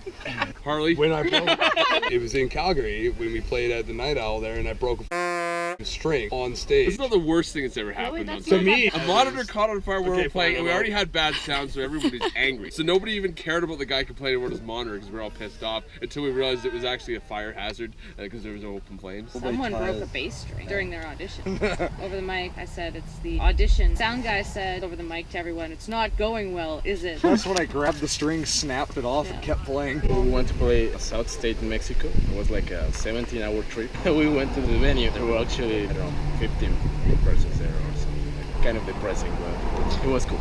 [SPEAKER 30] Harley, when I broke, it was in Calgary when we played at the Night Owl there, and I broke a string on stage.
[SPEAKER 21] It's not the worst thing that's ever happened.
[SPEAKER 31] That's
[SPEAKER 21] To
[SPEAKER 31] not
[SPEAKER 21] me,
[SPEAKER 31] that
[SPEAKER 21] a monitor caught on fire where we were playing, and we already had bad sound, so everybody's angry. So nobody even cared about the guy complaining about his monitor because we were all pissed off until we realized it was actually a fire hazard because there was no open flames.
[SPEAKER 3] Someone broke a bass string during their audition. Over the mic, I said, it's the audition. Sound guy said over the mic to everyone, it's not going well, is it?
[SPEAKER 23] That's when I grabbed the string, snapped it off, and kept playing.
[SPEAKER 29] We went to play South State in Mexico. It was like a 17-hour trip. We went to the venue. There were actually around 15 persons there or something. Kind of depressing, but it was cool.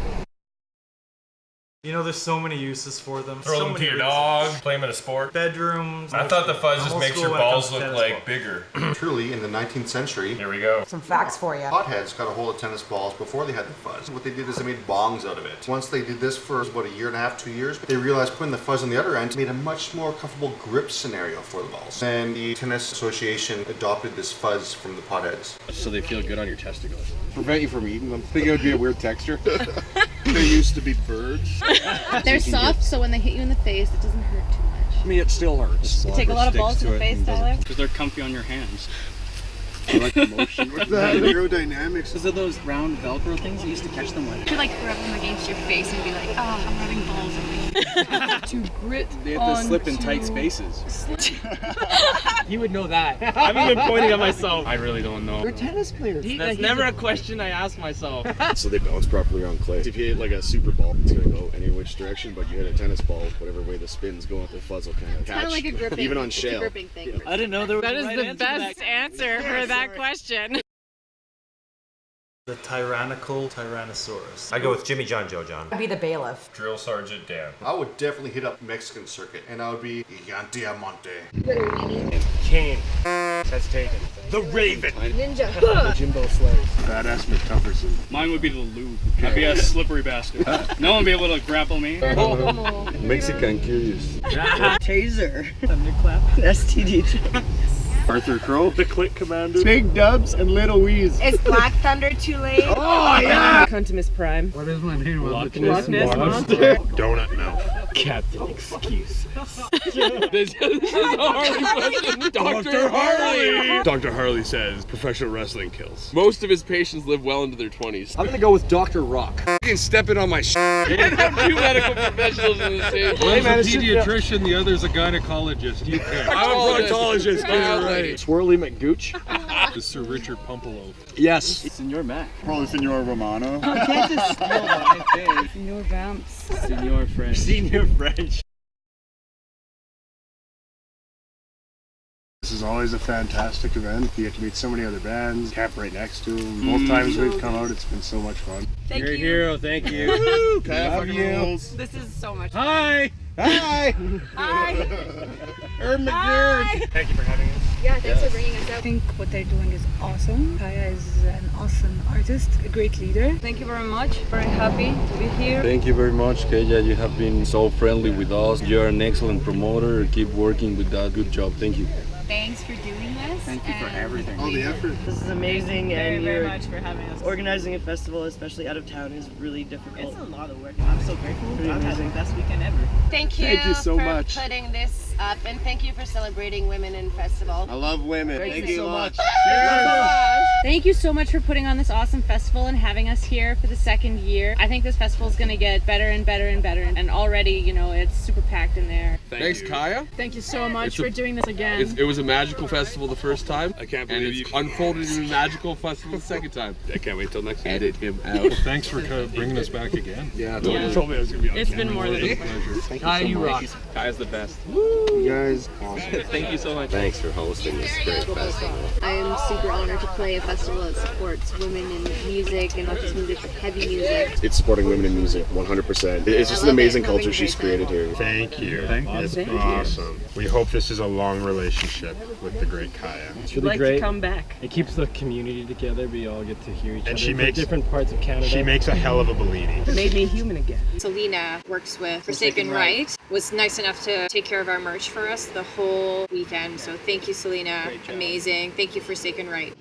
[SPEAKER 16] You know, there's so many uses for them.
[SPEAKER 17] Throw
[SPEAKER 16] so
[SPEAKER 17] them to
[SPEAKER 16] many
[SPEAKER 17] your
[SPEAKER 16] reasons.
[SPEAKER 17] dog, play them in a sport.
[SPEAKER 16] Bedrooms.
[SPEAKER 17] I thought the fuzz just
[SPEAKER 16] Whole
[SPEAKER 17] makes
[SPEAKER 16] school
[SPEAKER 17] your
[SPEAKER 16] when it comes
[SPEAKER 17] balls
[SPEAKER 16] to
[SPEAKER 17] look
[SPEAKER 16] tennis
[SPEAKER 17] like
[SPEAKER 16] ball.
[SPEAKER 17] bigger.
[SPEAKER 1] Truly, in the 19th century,
[SPEAKER 17] Here we go.
[SPEAKER 15] Some facts for you.
[SPEAKER 1] potheads got a hold of tennis balls before they had the fuzz. What they did is they made bongs out of it. Once they did this for about a year and a half, 2 years, they realized putting the fuzz on the other end made a much more comfortable grip scenario for the balls. And the Tennis Association adopted this fuzz from the potheads.
[SPEAKER 29] So they feel good on your testicles.
[SPEAKER 23] Prevent you from eating them. I think it would be a weird texture. They used to be birds.
[SPEAKER 3] They're soft, so when they hit you in the face, it doesn't hurt too much.
[SPEAKER 23] I mean, it still hurts.
[SPEAKER 31] You take a lot of balls to the face, Tyler?
[SPEAKER 29] Because they're comfy on your hands.
[SPEAKER 23] I like the motion. What's that? Aerodynamics.
[SPEAKER 26] Is it those round Velcro things you used to catch them with?
[SPEAKER 31] You could like rub them against your face and be like, oh, I'm rubbing balls on me.
[SPEAKER 14] To grit
[SPEAKER 29] They have to slip in tight spaces.
[SPEAKER 27] He would know that.
[SPEAKER 29] I've even pointing at myself. I really don't know.
[SPEAKER 26] We're tennis players.
[SPEAKER 29] That's never a question I ask myself.
[SPEAKER 6] So they bounce properly on clay. If you hit like a super ball, it's gonna go any which direction, but you hit a tennis ball, whatever way the spin's going, the fuzz will kind of catch.
[SPEAKER 3] Kind of like a gripping.
[SPEAKER 6] Even on
[SPEAKER 3] it's
[SPEAKER 6] shale.
[SPEAKER 3] a gripping thing.
[SPEAKER 29] I didn't know there was
[SPEAKER 31] That
[SPEAKER 29] a
[SPEAKER 31] is
[SPEAKER 29] right
[SPEAKER 31] the
[SPEAKER 29] answer
[SPEAKER 31] best
[SPEAKER 29] to that.
[SPEAKER 31] answer for that question.
[SPEAKER 16] The tyrannical Tyrannosaurus.
[SPEAKER 8] I go with Jimmy John Joe John.
[SPEAKER 15] I'd be the bailiff.
[SPEAKER 17] Drill Sergeant Dan.
[SPEAKER 1] I would definitely hit up Mexican circuit, and I would be Gigantiamonte.
[SPEAKER 29] Kane. That's taken. The Raven.
[SPEAKER 2] Ninja.
[SPEAKER 23] The Jimbo Slays. Badass McTufferson.
[SPEAKER 29] Mine would be the Lube. I'd be a slippery bastard. No one would be able to grapple me.
[SPEAKER 23] Mexican Curious.
[SPEAKER 26] Taser.
[SPEAKER 25] Thunderclap.
[SPEAKER 26] STD.
[SPEAKER 23] Arthur Crow. The Click Commander. Big Dubs and Little Wheeze.
[SPEAKER 31] Is Black Thunder too late?
[SPEAKER 23] Oh, yeah!
[SPEAKER 31] Contumus Prime.
[SPEAKER 27] What is my name?
[SPEAKER 29] Loch
[SPEAKER 31] Loch Ness Monster.
[SPEAKER 7] Donut mouth.
[SPEAKER 29] Captain Excuse.
[SPEAKER 21] This is a Harley question. Dr. Harley!
[SPEAKER 30] Dr. Harley says professional wrestling kills. Most of his patients live well into their 20s.
[SPEAKER 23] I'm gonna go with Dr. Rock.
[SPEAKER 30] Fucking stepping on my shit.
[SPEAKER 21] You can have two medical professionals in the same
[SPEAKER 4] One's
[SPEAKER 23] man,
[SPEAKER 4] a
[SPEAKER 23] it's just-
[SPEAKER 4] pediatrician, the other's a gynecologist. You pick.
[SPEAKER 30] I'm a proctologist. Get it right.
[SPEAKER 23] Swirly McGooch.
[SPEAKER 4] The Sir Richard Pumpaloaf.
[SPEAKER 21] Yes.
[SPEAKER 23] Senor Mac. Probably Senor Romano.
[SPEAKER 26] I can't just steal my thing.
[SPEAKER 32] Senor Vamps.
[SPEAKER 26] Senor French.
[SPEAKER 23] Senor French. This is always a fantastic event. You get to meet so many other bands, camp right next to them. Both times we've come out, it's been so much fun.
[SPEAKER 26] You're a hero, thank you.
[SPEAKER 23] Love you.
[SPEAKER 31] This is so much
[SPEAKER 23] Hi! Hi!
[SPEAKER 31] Hi!
[SPEAKER 23] Thank you for having us.
[SPEAKER 2] Yeah, thanks for bringing us
[SPEAKER 32] I
[SPEAKER 2] out.
[SPEAKER 32] think what they're doing is awesome. Kaya is an awesome artist, a great leader.
[SPEAKER 14] Thank you very much. Very happy to be here.
[SPEAKER 8] Thank you very much, Kaya. You have been so friendly with us. You're an excellent promoter. Keep working with that. Good job. Thank you.
[SPEAKER 31] Thanks for doing this.
[SPEAKER 23] Thank you for everything. All the effort.
[SPEAKER 26] This is amazing,
[SPEAKER 25] Very,
[SPEAKER 26] and
[SPEAKER 25] very much for having us.
[SPEAKER 26] organizing a festival, especially out of town, is really difficult.
[SPEAKER 25] It's a lot of work. I'm so grateful.
[SPEAKER 26] Pretty
[SPEAKER 25] I've had
[SPEAKER 26] amazing.
[SPEAKER 25] the best weekend ever.
[SPEAKER 31] Thank you,
[SPEAKER 23] Thank you so
[SPEAKER 31] for
[SPEAKER 23] much.
[SPEAKER 31] putting this up, and thank you for celebrating women in festival.
[SPEAKER 23] I love women.
[SPEAKER 26] Thank you so much.
[SPEAKER 3] Thank you so much for putting on this awesome festival and having us here for the second year. I think this festival is going to get better and better and better, and already, you know, it's super packed in there.
[SPEAKER 21] Thanks, Kaya.
[SPEAKER 32] Thank you so much for doing this again.
[SPEAKER 21] It was a magical festival the first time. I can't believe you unfolded into a magical festival the second time. I can't wait till next year. Edit him out.
[SPEAKER 4] Well, thanks for bringing us back again.
[SPEAKER 21] Yeah, you told me I was going to be on
[SPEAKER 31] It's
[SPEAKER 21] camera.
[SPEAKER 31] been more than a
[SPEAKER 4] pleasure.
[SPEAKER 21] Kaya, you rock.
[SPEAKER 29] Kaya's the best.
[SPEAKER 23] You guys, awesome.
[SPEAKER 29] Thank you so much.
[SPEAKER 5] Thanks for hosting this great festival.
[SPEAKER 2] I am super honored to play a festival that supports women in music, and not just music, but heavy music.
[SPEAKER 23] It's supporting women in music, 100%. It's just an amazing culture she's created here.
[SPEAKER 7] Thank you. It's
[SPEAKER 31] Thank you.
[SPEAKER 7] awesome. We hope this is a long relationship with the great Kaya.
[SPEAKER 27] It's
[SPEAKER 31] We'd
[SPEAKER 27] really
[SPEAKER 31] like
[SPEAKER 27] great.
[SPEAKER 31] to come back.
[SPEAKER 27] It keeps the community together. We all get to hear each other
[SPEAKER 7] And she
[SPEAKER 27] from
[SPEAKER 7] makes
[SPEAKER 27] different parts of Canada.
[SPEAKER 7] She makes a hell of a Bellini.
[SPEAKER 31] It made me human again.
[SPEAKER 9] Selena works with Forsaken Right, was nice enough to take care of our merch for us the whole weekend. So thank you, Selena. Amazing. Thank you, Forsaken Right.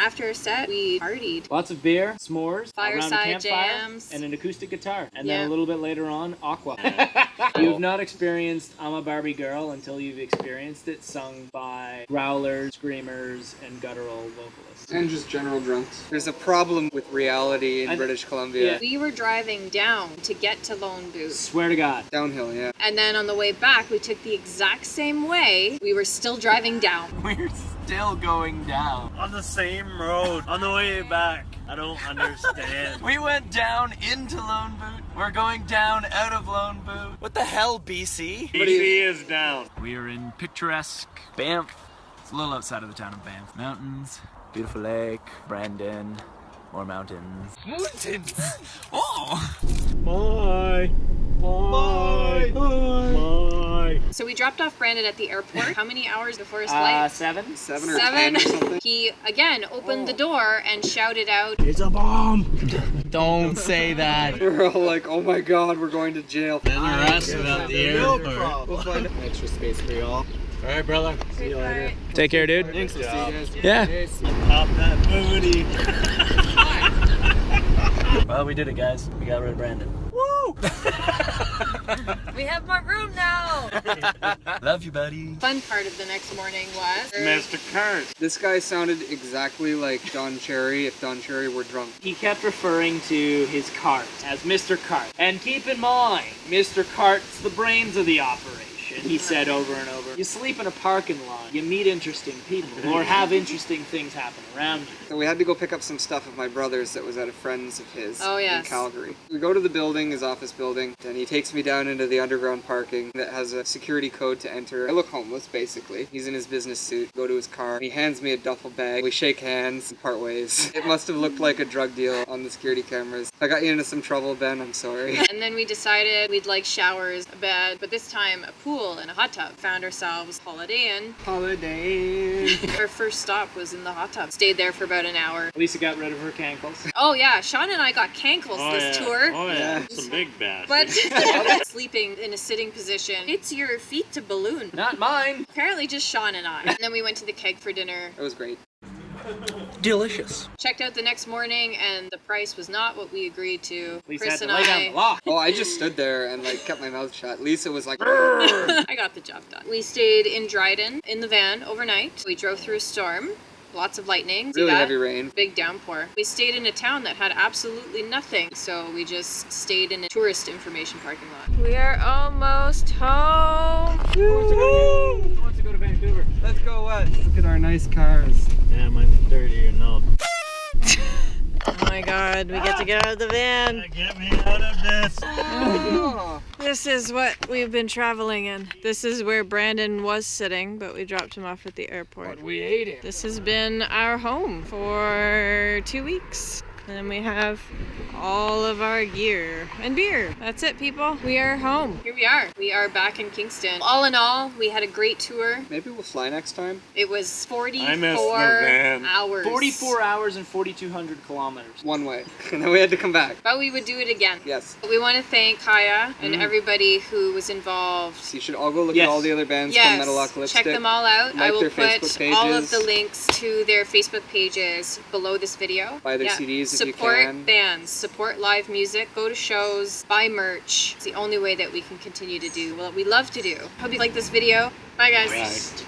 [SPEAKER 9] After a set, we partied.
[SPEAKER 27] Lots of beer, s'mores, around a
[SPEAKER 9] Fireside
[SPEAKER 27] campfire,
[SPEAKER 9] jams.
[SPEAKER 27] and an acoustic guitar. And
[SPEAKER 9] Yeah.
[SPEAKER 27] then a little bit later on, Aqua. You've not experienced I'm a Barbie Girl until you've experienced it sung by growlers, screamers, and guttural vocalists.
[SPEAKER 10] And just general drunks. There's a problem with reality in British Columbia.
[SPEAKER 9] We were driving down to get to Lone Boot.
[SPEAKER 27] Swear to God.
[SPEAKER 10] Downhill, yeah.
[SPEAKER 9] And then on the way back, we took the exact same way. We were still driving down.
[SPEAKER 26] We're still going down. On the same road. On the way back. I don't understand. We went down into Lone Boot. We're going down out of Lone Boot. What the hell, BC? BC is down. We are in picturesque Banff. It's a little outside of the town of Banff. Mountains, beautiful lake, Brandon, more mountains. Mountains! Oh!
[SPEAKER 27] Bye. Bye. Bye.
[SPEAKER 9] So we dropped off Brandon at the airport. How many hours before his flight?
[SPEAKER 27] 7.
[SPEAKER 10] 7 or 10 or something.
[SPEAKER 9] He, again, opened the door and shouted out,
[SPEAKER 26] It's a bomb! Don't say that.
[SPEAKER 10] We're all like, oh my god, we're going to jail.
[SPEAKER 26] Then you're asked about the airport.
[SPEAKER 10] We'll find extra space for y'all.
[SPEAKER 27] All right, brother. See you later.
[SPEAKER 26] Take care, dude.
[SPEAKER 10] Thanks, we'll see you guys.
[SPEAKER 26] Yeah. Pop that booty. Well, we did it, guys. We got rid of Brandon. Woo!
[SPEAKER 31] We have more room now.
[SPEAKER 26] Love you, buddy.
[SPEAKER 9] fun part of the next morning was...
[SPEAKER 26] Mr. Kurt.
[SPEAKER 10] This guy sounded exactly like Don Cherry if Don Cherry were drunk.
[SPEAKER 27] He kept referring to his cart as Mr. Cart. And keep in mind, Mr. Cart's the brains of the operation. station. He said over and over, you sleep in a parking lot, you meet interesting people, or have interesting things happen around you.
[SPEAKER 10] So we had to go pick up some stuff of my brother's that was at a friend's of his
[SPEAKER 9] Oh, yes.
[SPEAKER 10] in Calgary. We go to the building, his office building, and he takes me down into the underground parking that has a security code to enter. I look homeless, basically. He's in his business suit, go to his car. He hands me a duffel bag. We shake hands and part ways. It must have looked like a drug deal on the security cameras. I got you into some trouble, Ben, I'm sorry.
[SPEAKER 9] And then we decided we'd like showers, a bed, but this time a pool and a hot tub. Found ourselves Holiday Inn.
[SPEAKER 10] Holiday Inn.
[SPEAKER 9] Our first stop was in the hot tub. Stayed there for about an hour.
[SPEAKER 27] Lisa got rid of her cankles.
[SPEAKER 9] Oh yeah, Sean and I got cankles this tour.
[SPEAKER 27] Oh yeah, some big bad.
[SPEAKER 9] But sleeping in a sitting position, it's your feet to balloon.
[SPEAKER 27] Not mine.
[SPEAKER 9] Apparently just Sean and I. And then we went to the Keg for dinner.
[SPEAKER 10] It was great.
[SPEAKER 27] Delicious.
[SPEAKER 9] Checked out the next morning and the price was not what we agreed to.
[SPEAKER 27] Lisa
[SPEAKER 9] Chris
[SPEAKER 27] had
[SPEAKER 9] and
[SPEAKER 27] to lay down the law.
[SPEAKER 10] Oh, I just stood there and like kept my mouth shut. Lisa was like,
[SPEAKER 9] I got the job done. We stayed in Dryden in the van overnight. We drove through a storm. Lots of lightning.
[SPEAKER 10] really heavy rain.
[SPEAKER 9] Big downpour. We stayed in a town that had absolutely nothing, so we just stayed in a tourist information parking lot. We are almost home.
[SPEAKER 27] Who wants to go to Vancouver?
[SPEAKER 10] Let's go west. Look at our nice cars.
[SPEAKER 27] Yeah, mine's dirty or no.
[SPEAKER 9] Oh my god, we get to get out of the van.
[SPEAKER 27] Get me out of this.
[SPEAKER 9] This is what we've been traveling in. This is where Brandon was sitting, but we dropped him off at the airport.
[SPEAKER 27] But we ate it.
[SPEAKER 9] This has been our home for 2 weeks. And then we have all of our gear and beer. That's it, people. We are home. Here we are. We are back in Kingston. All in all, we had a great tour.
[SPEAKER 10] Maybe we'll fly next time.
[SPEAKER 9] It was 44 hours.
[SPEAKER 27] 44 hours and 4,200 kilometers.
[SPEAKER 10] One way. And then we had to come back.
[SPEAKER 9] But we would do it again.
[SPEAKER 10] Yes.
[SPEAKER 9] We want to thank Kaya and everybody who was involved.
[SPEAKER 10] So you should all go look at all the other bands from Metalocalyptic.
[SPEAKER 9] Check them all out.
[SPEAKER 10] Like
[SPEAKER 9] I will
[SPEAKER 10] their
[SPEAKER 9] put
[SPEAKER 10] Facebook pages.
[SPEAKER 9] all of the links to their Facebook pages below this video.
[SPEAKER 10] Buy their CDs if you
[SPEAKER 9] Support
[SPEAKER 10] can.
[SPEAKER 9] bands, support live music, go to shows, buy merch. It's the only way that we can continue to do what we love to do. Hope you like this video. Bye guys.
[SPEAKER 10] Right.